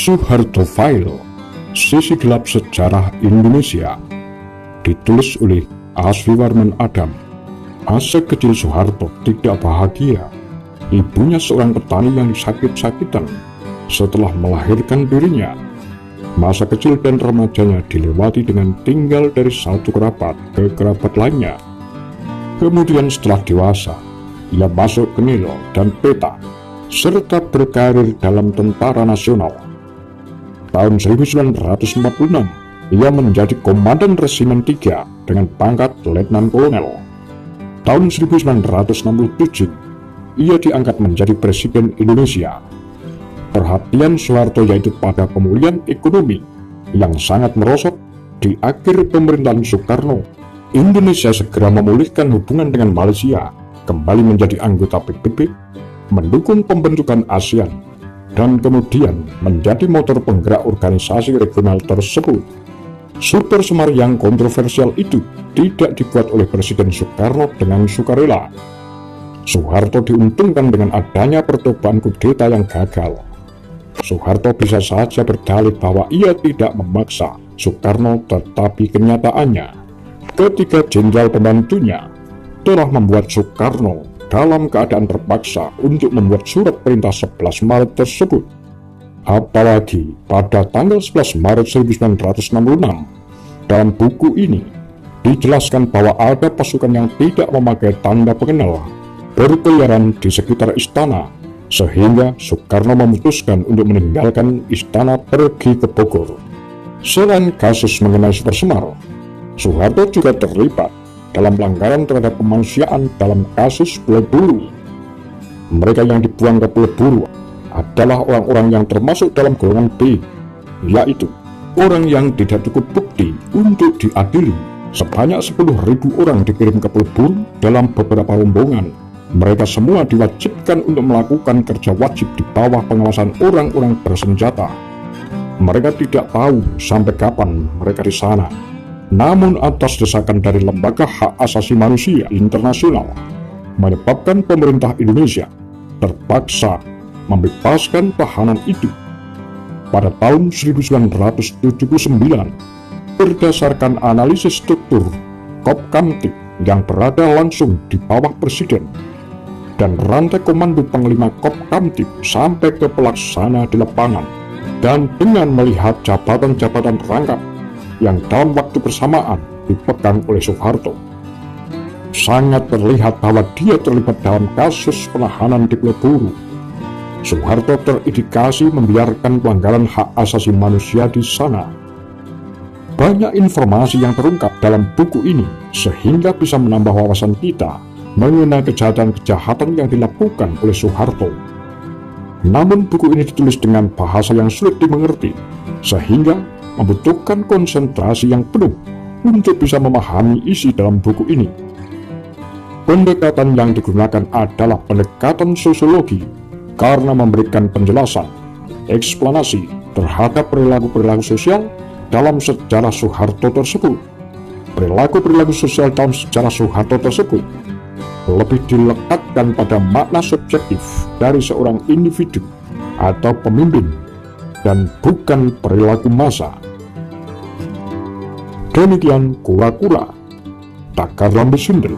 Soeharto File, Sisi Gelap Sejarah Indonesia, ditulis oleh Asfi Warman Adam. Masa kecil Soeharto tidak bahagia. Ibunya seorang petani yang sakit-sakitan setelah melahirkan dirinya. Masa kecil dan remajanya dilewati dengan tinggal dari satu kerabat ke kerabat lainnya. Kemudian setelah dewasa, ia masuk ke Nilo dan Peta, serta berkarir dalam tentara nasional. Tahun 1946, ia menjadi komandan Resimen 3 dengan pangkat Letnan Kolonel. Tahun 1967, ia diangkat menjadi Presiden Indonesia. Perhatian Soeharto yaitu pada pemulihan ekonomi yang sangat merosot di akhir pemerintahan Soekarno. Indonesia segera memulihkan hubungan dengan Malaysia, kembali menjadi anggota PBB, mendukung pembentukan ASEAN, dan kemudian menjadi motor penggerak organisasi regional tersebut. Super Semar yang kontroversial itu tidak dibuat oleh Presiden Soekarno dengan sukarela. Soeharto diuntungkan dengan adanya percobaan kudeta yang gagal. Soeharto bisa saja berdalih bahwa ia tidak memaksa Soekarno, tetapi kenyataannya ketiga jenderal pembantunya telah membuat Soekarno dalam keadaan terpaksa untuk membuat surat perintah 11 Maret tersebut. Apalagi pada tanggal 11 Maret 1966, dalam buku ini dijelaskan bahwa ada pasukan yang tidak memakai tanda pengenal berkeliaran di sekitar istana, sehingga Soekarno memutuskan untuk meninggalkan istana pergi ke Bogor. Selain kasus mengenai Super Semar, Soeharto juga terlibat dalam pelanggaran terhadap kemanusiaan dalam kasus Pulau Buru. Mereka yang dibuang ke Pulau Buru adalah orang-orang yang termasuk dalam golongan B, yaitu orang yang tidak cukup bukti untuk diadili. Sebanyak 10.000 orang dikirim ke Pulau Buru dalam beberapa rombongan. Mereka semua diwajibkan untuk melakukan kerja wajib di bawah pengawasan orang-orang bersenjata. Mereka tidak tahu sampai kapan mereka di sana. Namun atas desakan dari Lembaga Hak Asasi Manusia Internasional, menyebabkan pemerintah Indonesia terpaksa membebaskan tahanan itu. Pada tahun 1979, berdasarkan analisis struktur Kopkamtib yang berada langsung di bawah Presiden dan rantai komando Panglima Kopkamtib sampai ke pelaksana di lapangan, dan dengan melihat jabatan-jabatan rangkap yang dalam waktu bersamaan dipegang oleh Soeharto, sangat terlihat bahwa dia terlibat dalam kasus penahanan di Pulau Buru. Soeharto terindikasi membiarkan pelanggaran hak asasi manusia di sana. Banyak informasi yang terungkap dalam buku ini sehingga bisa menambah wawasan kita mengenai kejahatan-kejahatan yang dilakukan oleh Soeharto. Namun buku ini ditulis dengan bahasa yang sulit dimengerti, sehingga membutuhkan konsentrasi yang penuh untuk bisa memahami isi dalam buku ini. Pendekatan yang digunakan adalah pendekatan sosiologi karena memberikan penjelasan, eksplanasi terhadap perilaku-perilaku sosial dalam sejarah Soeharto tersebut. Perilaku-perilaku sosial dalam sejarah Soeharto tersebut lebih dilekatkan pada makna subjektif dari seorang individu atau pemimpin dan bukan perilaku massa. Demikian kura-kura, takar lambe sundel.